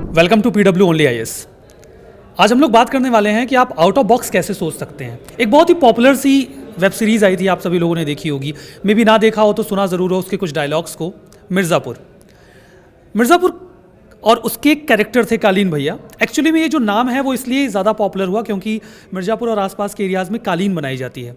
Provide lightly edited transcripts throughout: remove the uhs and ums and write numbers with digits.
Welcome to PW only IAS। आज हम लोग बात करने वाले हैं कि आप आउट ऑफ बॉक्स कैसे सोच सकते हैं। एक बहुत ही पॉपुलर सी वेब सीरीज़ आई थी, आप सभी लोगों ने देखी होगी, मे भी ना देखा हो तो सुना ज़रूर हो उसके कुछ डायलॉग्स को। मिर्ज़ापुर और उसके कैरेक्टर थे कालीन भैया। एक्चुअली में ये जो नाम है वो इसलिए ज़्यादा पॉपुलर हुआ क्योंकि मिर्ज़ापुर और आसपास के एरियाज़ में कालीन बनाई जाती है।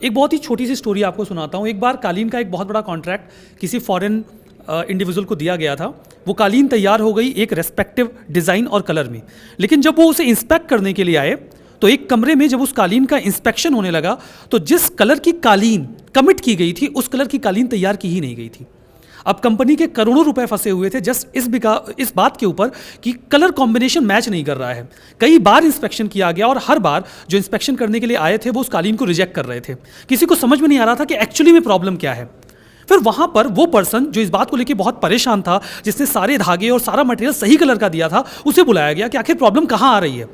एक बहुत ही छोटी सी स्टोरी आपको सुनाता हूँ। एक बार कालीन का एक बहुत बड़ा कॉन्ट्रैक्ट किसी फॉरेन इंडिविजुअल को दिया गया था। वो कालीन तैयार हो गई एक रेस्पेक्टिव डिज़ाइन और कलर में, लेकिन जब वो उसे इंस्पेक्ट करने के लिए आए तो एक कमरे में जब उस कालीन का इंस्पेक्शन होने लगा तो जिस कलर की कालीन कमिट की गई थी उस कलर की कालीन तैयार की ही नहीं गई थी। अब कंपनी के करोड़ों रुपए फंसे हुए थे जस्ट इस बात के ऊपर कि कलर कॉम्बिनेशन मैच नहीं कर रहा है। कई बार इंस्पेक्शन किया गया और हर बार जो इंस्पेक्शन करने के लिए आए थे वो उस कालीन को रिजेक्ट कर रहे थे। किसी को समझ में नहीं आ रहा था कि एक्चुअली में प्रॉब्लम क्या है। फिर वहां पर वो पर्सन जो इस बात को लेकर बहुत परेशान था, जिसने सारे धागे और सारा मटेरियल सही कलर का दिया था, उसे बुलाया गया कि आखिर प्रॉब्लम कहां आ रही है।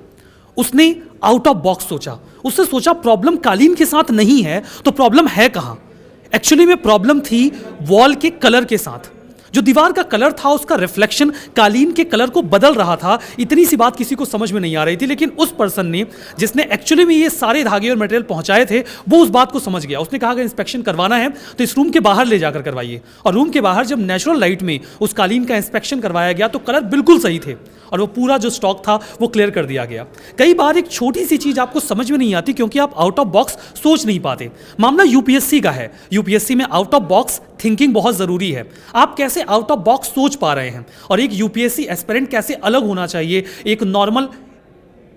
उसने आउट ऑफ बॉक्स सोचा। उसने सोचा प्रॉब्लम कालीन के साथ नहीं है तो प्रॉब्लम है कहां। एक्चुअली में प्रॉब्लम थी वॉल के कलर के साथ। जो दीवार का कलर था उसका रिफ्लेक्शन कालीन के कलर को बदल रहा था। इतनी सी बात किसी को समझ में नहीं आ रही थी, लेकिन उस पर्सन ने जिसने एक्चुअली में ये सारे धागे और मटेरियल पहुंचाए थे वो उस बात को समझ गया। उसने कहा अगर इंस्पेक्शन करवाना है तो इस रूम के बाहर ले जाकर करवाइए। और रूम के बाहर जब नेचुरल लाइट में उस कालीन का इंस्पेक्शन करवाया गया तो कलर बिल्कुल सही थे और वो पूरा जो स्टॉक था वो क्लियर कर दिया गया। कई बार एक छोटी सी चीज़ आपको समझ में नहीं आती क्योंकि आप आउट ऑफ बॉक्स सोच नहीं पाते। मामला यूपीएससी का है। यूपीएससी में आउट ऑफ बॉक्स थिंकिंग बहुत ज़रूरी है। आप कैसे आउट ऑफ बॉक्स सोच पा रहे हैं और एक यूपीएससी एस्पिरेंट कैसे अलग होना चाहिए एक नॉर्मल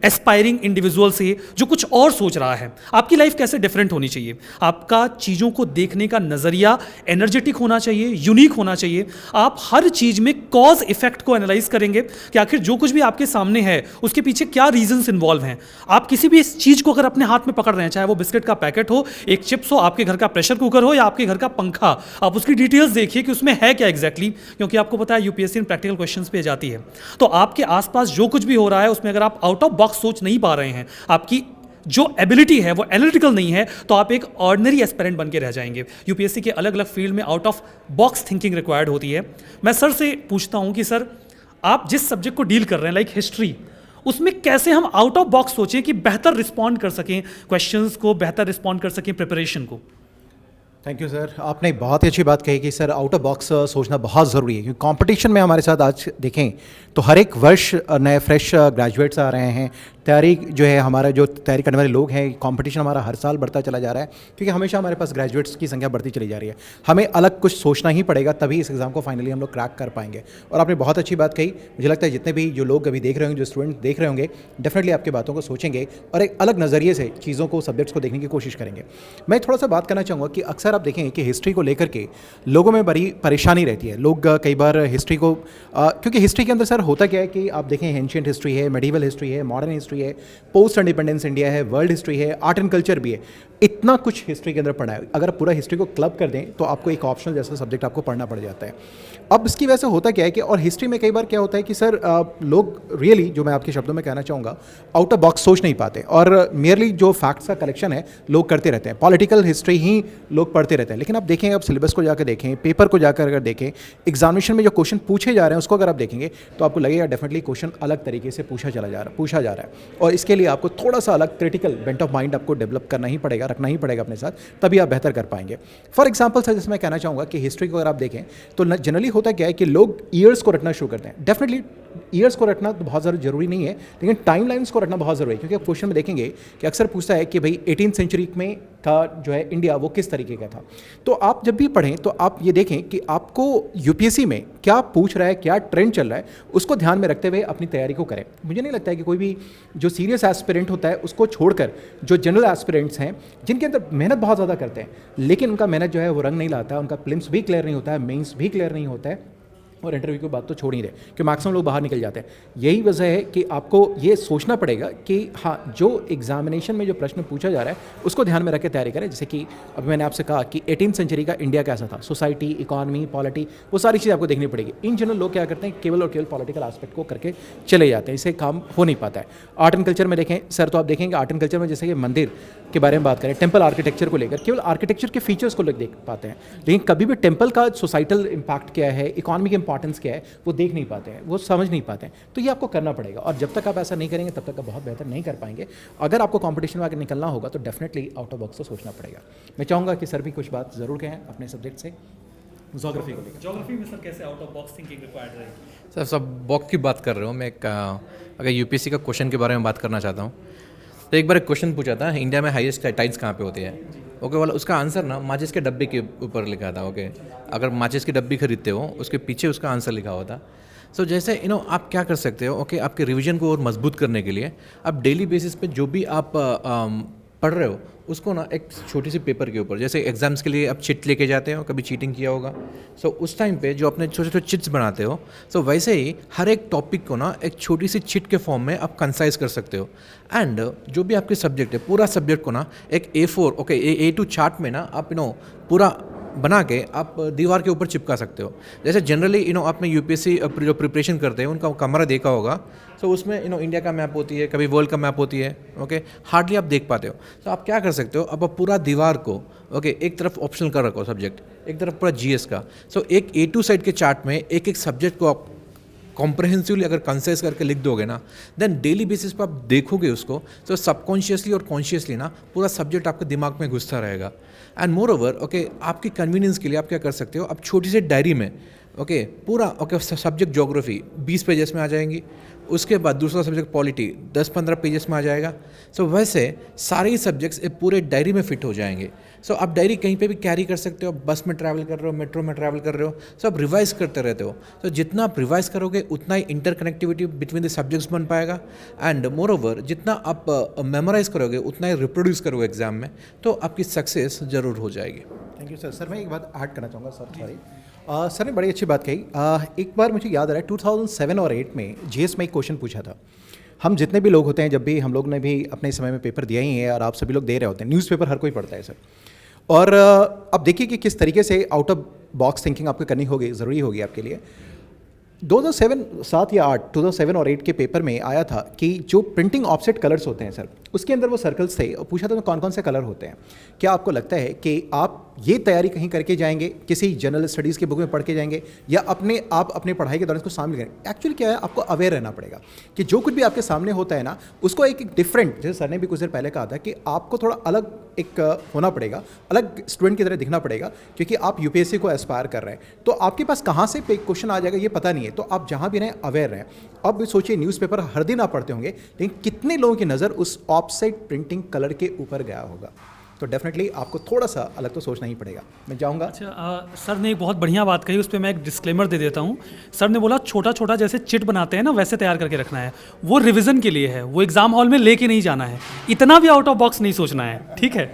एस्पायरिंग इंडिविजुअल से जो कुछ और सोच रहा है। आपकी लाइफ कैसे डिफरेंट होनी चाहिए। आपका चीज़ों को देखने का नज़रिया एनर्जेटिक होना चाहिए, यूनिक होना चाहिए। आप हर चीज़ में कॉज इफेक्ट को एनालाइज करेंगे कि आखिर जो कुछ भी आपके सामने है उसके पीछे क्या रीजंस इन्वॉल्व हैं। आप किसी भी इस चीज़ को अगर अपने हाथ में पकड़ रहे हैं, चाहे वो बिस्किट का पैकेट हो, एक चिप्स हो, आपके घर का प्रेशर कुकर हो या आपके घर का पंखा, आप उसकी डिटेल्स देखिए कि उसमें है क्या एग्जैक्टली, क्योंकि आपको पता है यूपीएससी में प्रैक्टिकल क्वेश्चंस पे जाती है। तो आपके आसपास जो कुछ भी हो रहा है उसमें अगर आप आउट ऑफ बॉक्स सोच नहीं पा रहे हैं, आपकी जो एबिलिटी है वो एनालिटिकल नहीं है, तो आप एक ऑर्डिनरी एस्पिरेंट बन के रह जाएंगे। यूपीएससी के अलग अलग फील्ड में out of box thinking required होती है। मैं सर से पूछता हूं कि सर आप जिस सब्जेक्ट को डील कर रहे हैं लाइक हिस्ट्री, उसमें कैसे हम आउट ऑफ बॉक्स सोचें कि बेहतर रिस्पॉन्ड कर सकें क्वेश्चंस को, बेहतर रिस्पॉन्ड कर सकें प्रिपरेशन को। Thank you sir. आपने बहुत ही अच्छी बात कही कि सर आउट ऑफ बॉक्स सोचना बहुत ज़रूरी है, क्योंकि कंपटीशन में हमारे साथ आज देखें तो हर एक वर्ष नए फ्रेश ग्रेजुएट्स आ रहे हैं। तैयारी जो है, हमारा जो तैयारी करने वाले लोग हैं, कंपटीशन हमारा हर साल बढ़ता चला जा रहा है क्योंकि हमेशा हमारे पास ग्रेजुएट्स की संख्या बढ़ती चली जा रही है। हमें अलग कुछ सोचना ही पड़ेगा, तभी इस एग्ज़ाम को फाइनली हम लोग क्रैक कर पाएंगे। और आपने बहुत अच्छी बात कही। मुझे लगता है जितने भी जो लोग अभी देख रहे होंगे, जो स्टूडेंट देख रहे होंगे, डेफिनेटली आपकी बातों को सोचेंगे और एक अलग नज़रिए से चीज़ों को, सब्जेक्ट्स को देखने की कोशिश करेंगे। मैं थोड़ा सा बात करना चाहूँगा कि अक्सर आप देखें कि हिस्ट्री को लेकर के लोगों में बड़ी परेशानी रहती है। लोग कई बार हिस्ट्री को क्योंकि हिस्ट्री के अंदर सर होता क्या है कि आप देखें एंशिएंट हिस्ट्री है, मेडिवल हिस्ट्री है, मॉडर्न हिस्ट्री है, पोस्ट इंडिपेंडेंस इंडिया है, वर्ल्ड हिस्ट्री है, आर्ट एंड कल्चर भी है। इतना कुछ हिस्ट्री के अंदर पढ़ा है। अगर पूरा हिस्ट्री को क्लब कर दें तो आपको एक ऑप्शनल जैसा सब्जेक्ट आपको पढ़ना पड़ जाता है। अब इसकी वजह से होता क्या है कि और हिस्ट्री में कई बार क्या होता है कि सर लोग रियली, जो मैं आपके शब्दों में कहना चाहूँगा, आउट ऑफ बॉक्स सोच नहीं पाते और मेयरली जो फैक्ट्स का कलेक्शन है लोग करते रहते हैं। पॉलिटिकल हिस्ट्री ही लोग पढ़ते रहते हैं। लेकिन आप देखें, आप सिलेबस को जाकर देखें, पेपर को जाकर अगर देखें, एग्जामिनेशन में जो क्वेश्चन पूछे जा रहे हैं उसको अगर आप देखेंगे तो आपको लगेगा डेफिनेटली क्वेश्चन अलग तरीके से पूछा जा रहा है। और इसके लिए आपको थोड़ा सा अलग क्रिटिकल बेंट ऑफ माइंड आपको डेवलप करना ही पड़ेगा, रखना ही पड़ेगा अपने साथ, तभी आप बेहतर कर पाएंगे। फॉर एग्जाम्पल सर, जैसे मैं कहना चाहूँगा कि हिस्ट्री को अगर आप देखें तो जनरली होता क्या है कि लोग ईयर्स को रटना शुरू करते हैं। डेफिनेटली ईयर्स को रटना तो बहुत ज़्यादा जरूरी नहीं है, लेकिन टाइम लाइन्स को रटना बहुत ज़रूरी है। क्योंकि आप क्वेश्चन में देखेंगे कि अक्सर पूछता है कि भाई 18वीं सेंचुरी में का जो है इंडिया वो किस तरीके का था। तो आप जब भी पढ़ें तो आप ये देखें कि आपको यूपीएससी में क्या पूछ रहा है, क्या ट्रेंड चल रहा है, उसको ध्यान में रखते हुए अपनी तैयारी को करें। मुझे नहीं लगता है कि कोई भी जो सीरियस एस्पिरेंट होता है उसको छोड़कर जो जनरल एस्पिरेंट्स हैं जिनके अंदर मेहनत बहुत ज़्यादा करते हैं लेकिन उनका मेहनत जो है वो रंग नहीं लाता, उनका प्रीलिम्स भी क्लियर नहीं होता है, मेंस भी क्लियर नहीं होता है और इंटरव्यू की बात तो छोड़ ही दे कि मैक्सिमम लोग बाहर निकल जाते हैं। यही वजह है कि आपको ये सोचना पड़ेगा कि हाँ, जो एग्जामिनेशन में जो प्रश्न पूछा जा रहा है उसको ध्यान में रख के तैयारी करें। जैसे कि अभी मैंने आपसे कहा कि 18वीं सेंचुरी का इंडिया कैसा था, सोसाइटी, इकॉनमी, पॉलिटी, वो सारी चीज़ आपको देखनी पड़ेगी। इन जनरल लोग क्या करते हैं, केवल और केवल पॉलिटिकल एस्पेक्ट को करके चले जाते हैं, इससे काम हो नहीं पाता है। आर्ट एंड कल्चर में देखें सर, तो आप देखेंगे आर्ट एंड कल्चर में जैसे कि मंदिर के बारे में बात करें, टेम्पल आर्किटेक्चर को लेकर केवल आर्किटेक्चर के फीचर्स को लोग देख पाते हैं, लेकिन कभी भी टेम्पल का सोसाइटल इम्पैक्ट क्या है, इकॉनमी के इंपॉर्टेंस क्या है वो देख नहीं पाते हैं, वो समझ नहीं पाते हैं। तो ये आपको करना पड़ेगा, और जब तक आप ऐसा नहीं करेंगे तब तक आप बहुत बेहतर नहीं कर पाएंगे। अगर आपको कंपटीशन में आगे निकलना होगा तो डेफिनेटली आउट ऑफ बॉक्स तो सोचना पड़ेगा। मैं चाहूँगा कि सर भी कुछ बात ज़रूर कहें अपने सब्जेक्ट से, जोग्राफी को लेकर। ज्योग्राफी में सर कैसे out of box thinking required रहेगी? सर सब बॉक्स की बात कर रहे हो, मैं एक अगर यूपीएससी का क्वेश्चन के बारे में बात करना चाहता हूँ। तो एक बार एक क्वेश्चन पूछा था, इंडिया में हाईएस्ट टाइड्स कहाँ पे होती है? ओके, वाला उसका आंसर ना माचिस के डब्बे के ऊपर लिखा था। ओके, अगर माचिस की डब्बी खरीदते हो उसके पीछे उसका आंसर लिखा हुआ था। सो जैसे आप क्या कर सकते हो, ओके, आपके रिवीजन को और मजबूत करने के लिए आप डेली बेसिस पे जो भी आप पढ़ रहे हो उसको ना एक छोटी सी पेपर के ऊपर, जैसे एग्जाम्स के लिए आप चिट लेके जाते हो, कभी चीटिंग किया होगा, सो उस टाइम पे जो अपने छोटे छोटे चिट्स बनाते हो, सो वैसे ही हर एक टॉपिक को ना एक छोटी सी चिट के फॉर्म में आप कंसाइज कर सकते हो। एंड जो भी आपके सब्जेक्ट है, पूरा सब्जेक्ट को ना एक A4 ओके A2 चार्ट में ना आप पूरा बना के आप दीवार के ऊपर चिपका सकते हो। जैसे जनरली आपने यूपीएससी जो प्रिपरेशन करते हैं उनका कमरा देखा होगा, सो उसमें इंडिया का मैप होती है, कभी वर्ल्ड का मैप होती है। ओके, हार्डली आप देख पाते हो। तो आप क्या कर सकते हो, अब आप पूरा दीवार को एक तरफ ऑप्शनल कर रखो सब्जेक्ट, एक तरफ पूरा जीएस का। सो एक A2 साइड के चार्ट में एक एक सब्जेक्ट को आप कॉम्प्रहेंसिवली अगर कंसाइज करके लिख दोगे ना, देन डेली बेसिस पर आप देखोगे उसको, तो सबकॉन्शियसली और कॉन्शियसली ना पूरा सब्जेक्ट आपके दिमाग में घुसता रहेगा। एंड मोर ओवर आपकी कन्वीनियंस के लिए आप क्या कर सकते हो, आप छोटी सी डायरी में पूरा सब्जेक्ट ज्योग्राफी 20 पेजेस में आ जाएंगी, उसके बाद दूसरा सब्जेक्ट पॉलिटी 10-15 पेजेस में आ जाएगा। सो वैसे सारे ही सब्जेक्ट्स एक पूरे डायरी में फिट हो जाएंगे। सो आप डायरी कहीं पे भी कैरी कर सकते हो, बस में ट्रैवल कर रहे हो, मेट्रो में ट्रैवल कर रहे हो, सो आप रिवाइज करते रहते हो। तो जितना आप रिवाइज करोगे उतना ही इंटरकनेक्टिविटी बिटवीन द सब्जेक्ट्स बन पाएगा। एंड मोर ओवर जितना आप मेमोराइज करोगे उतना ही रिप्रोड्यूस करोगे एग्जाम में, तो आपकी सक्सेस ज़रूर हो जाएगी। Thank you sir. सर मैं एक बात ऐड करना चाहूँगा सर, सॉरी। सर ने बड़ी अच्छी बात कही। एक बार मुझे याद आ रहा है 2007 और 8 में जीएस में एक क्वेश्चन पूछा था। हम जितने भी लोग होते हैं, जब भी हम लोग ने भी अपने समय में पेपर दिया ही है और आप सभी लोग दे रहे होते हैं, न्यूज़पेपर हर कोई पढ़ता है सर। और अब देखिए कि किस तरीके से आउट ऑफ बॉक्स थिंकिंग आपको करनी होगी, ज़रूरी होगी आपके लिए। 2007 या 8 2007 और 8 के पेपर में आया था कि जो प्रिंटिंग ऑफसेट कलर्स होते हैं सर, उसके अंदर वो सर्कल्स थे और पूछा था कौन कौन से कलर होते हैं। क्या आपको लगता है कि आप ये तैयारी कहीं करके जाएंगे, किसी जनरल स्टडीज़ की बुक में पढ़ के जाएंगे, या आप अपने पढ़ाई के दौरान इसको सामने करेंगे? एक्चुअली क्या है, आपको अवेयर रहना पड़ेगा कि जो कुछ भी आपके सामने होता है ना, उसको एक डिफरेंट, जैसे सर ने भी कुछ देर पहले कहा था कि आपको थोड़ा अलग एक होना पड़ेगा, अलग स्टूडेंट की तरह दिखना पड़ेगा, क्योंकि आप यूपीएससी को एस्पायर कर रहे हैं। तो आपके पास कहाँ से क्वेश्चन आ जाएगा ये पता नहीं है, तो आप जहाँ भी रहें अवेयर रहें। अब सोचिए, न्यूज़पेपर हर दिन आप पढ़ते होंगे, लेकिन कितने लोगों की नज़र उस ऑफसेट प्रिंटिंग कलर के ऊपर गया होगा? तो डेफिनेटली आपको थोड़ा सा अलग तो सोचना ही पड़ेगा। मैं जाऊँगा। अच्छा, सर ने एक बहुत बढ़िया बात कही, उस पर मैं एक डिस्क्लेमर दे देता हूँ। सर ने बोला छोटा छोटा जैसे चिट बनाते हैं ना, वैसे तैयार करके रखना है। वो रिवीजन के लिए है, वो एग्जाम हॉल में लेके नहीं जाना है। इतना भी आउट ऑफ बॉक्स नहीं सोचना है, ठीक है?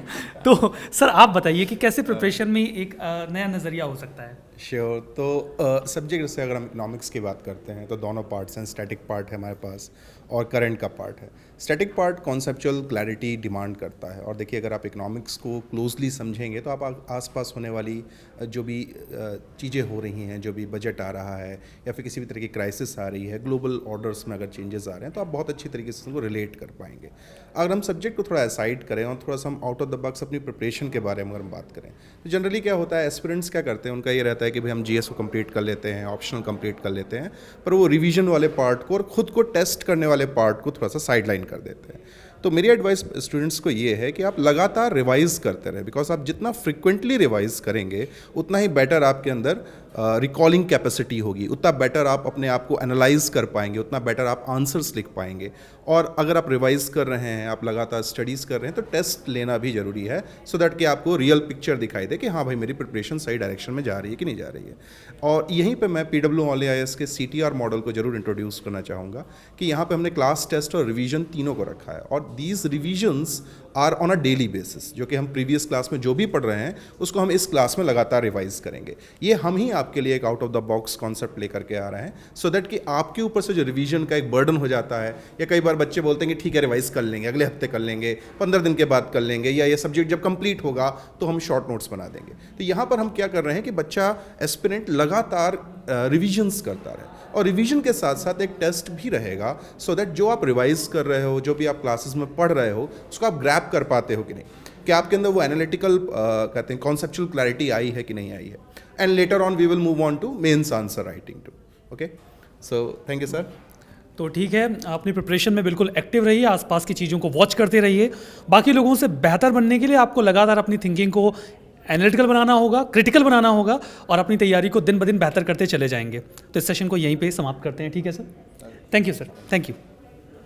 तो सर आप बताइए कि कैसे प्रिपरेशन में एक नया नज़रिया हो सकता है? श्योर। तो सब्जेक्ट से अगर हम इकोनॉमिक्स की बात करते हैं तो दोनों पार्ट्स हैं, स्टैटिक पार्ट है हमारे पास और करंट का पार्ट है। Static part conceptual clarity demand करता है, और देखिए अगर आप इकोनॉमिक्स को क्लोजली समझेंगे तो आप आसपास होने वाली जो भी चीज़ें हो रही हैं, जो भी बजट आ रहा है या फिर किसी भी तरह की क्राइसिस आ रही है, ग्लोबल ऑर्डर्स में अगर चेंजेस आ रहे हैं, तो आप बहुत अच्छी तरीके से उनको रिलेट कर पाएंगे। अगर हम सब्जेक्ट को थोड़ा असाइड करें और थोड़ा सा हम आउट ऑफ द बॉक्स अपनी प्रिपरेशन के बारे में अगर हम बात करें, तो जनरली क्या होता है, एस्पिरेंट्स क्या करते हैं, उनका ये रहता है कि भाई हम जीएस को कंप्लीट कर लेते हैं, ऑप्शनल कंप्लीट कर लेते हैं, पर वो रिवीजन वाले पार्ट को और खुद को टेस्ट करने वाले पार्ट को थोड़ा सा साइडलाइन कर देते हैं। तो मेरी एडवाइस स्टूडेंट्स को ये है कि आप लगातार रिवाइज करते रहें, बिकॉज आप जितना फ्रिक्वेंटली रिवाइज करेंगे उतना ही बेटर आपके अंदर रिकॉलिंग कैपेसिटी होगी, उतना बेटर आप अपने आप को एनालाइज कर पाएंगे, उतना बेटर आप आंसर्स लिख पाएंगे। और अगर आप रिवाइज कर रहे हैं, आप लगातार स्टडीज़ कर रहे हैं, तो टेस्ट लेना भी ज़रूरी है, सो दैट कि आपको रियल पिक्चर दिखाई दे कि हाँ भाई मेरी प्रिपरेशन सही डायरेक्शन में जा रही है कि नहीं जा रही है। और यहीं पे मैं PWIAS के CTR मॉडल को जरूर इंट्रोड्यूस करना चाहूँगा कि यहाँ पे हमने क्लास टेस्ट और रिवीजन तीनों को रखा है, और these revisions are on a daily basis. जो कि हम प्रीवियस क्लास में जो भी पढ़ रहे हैं उसको हम इस क्लास में लगातार रिवाइज करेंगे। ये हम ही आपके लिए एक out of the box concept लेकर के आ रहे हैं, सो दैट कि आपके ऊपर से जो रिवीजन का एक बर्डन हो जाता है, या कई बार बच्चे बोलते हैं कि ठीक है रिवाइज कर लेंगे, अगले हफ्ते कर लेंगे, 15 दिन के बाद कर लेंगे, या ये सब्जेक्ट जब कंप्लीट होगा तो हम शॉर्ट नोट्स बना देंगे। तो यहाँ पर हम क्या कर रहे हैं कि बच्चा एस्पिरेंट लगातार रिविजन्स करता रहे, और रिवीजन के साथ साथ एक टेस्ट भी रहेगा, सो दैट जो आप रिवाइज कर रहे हो, जो भी आप क्लासेस में पढ़ रहे हो, उसको आप ग्रैब कर पाते हो कि नहीं, कि आपके अंदर वो एनालिटिकल कहते हैं कॉन्सेप्चुअल क्लैरिटी आई है कि नहीं आई है। and later on we will move on to mains answer writing too. Okay, so thank you sir. तो ठीक है, अपनी प्रिपरेशन में बिल्कुल एक्टिव रहिए, आसपास की चीज़ों को वॉच करते रहिए। बाकी लोगों से बेहतर बनने के लिए आपको लगातार अपनी थिंकिंग को एनालिटिकल बनाना होगा, क्रिटिकल बनाना होगा और अपनी तैयारी को दिन ब दिन बेहतर करते चले जाएंगे। तो इस सेशन को यहीं पे समाप्त करते हैं, ठीक है sir? Thank you sir, thank you.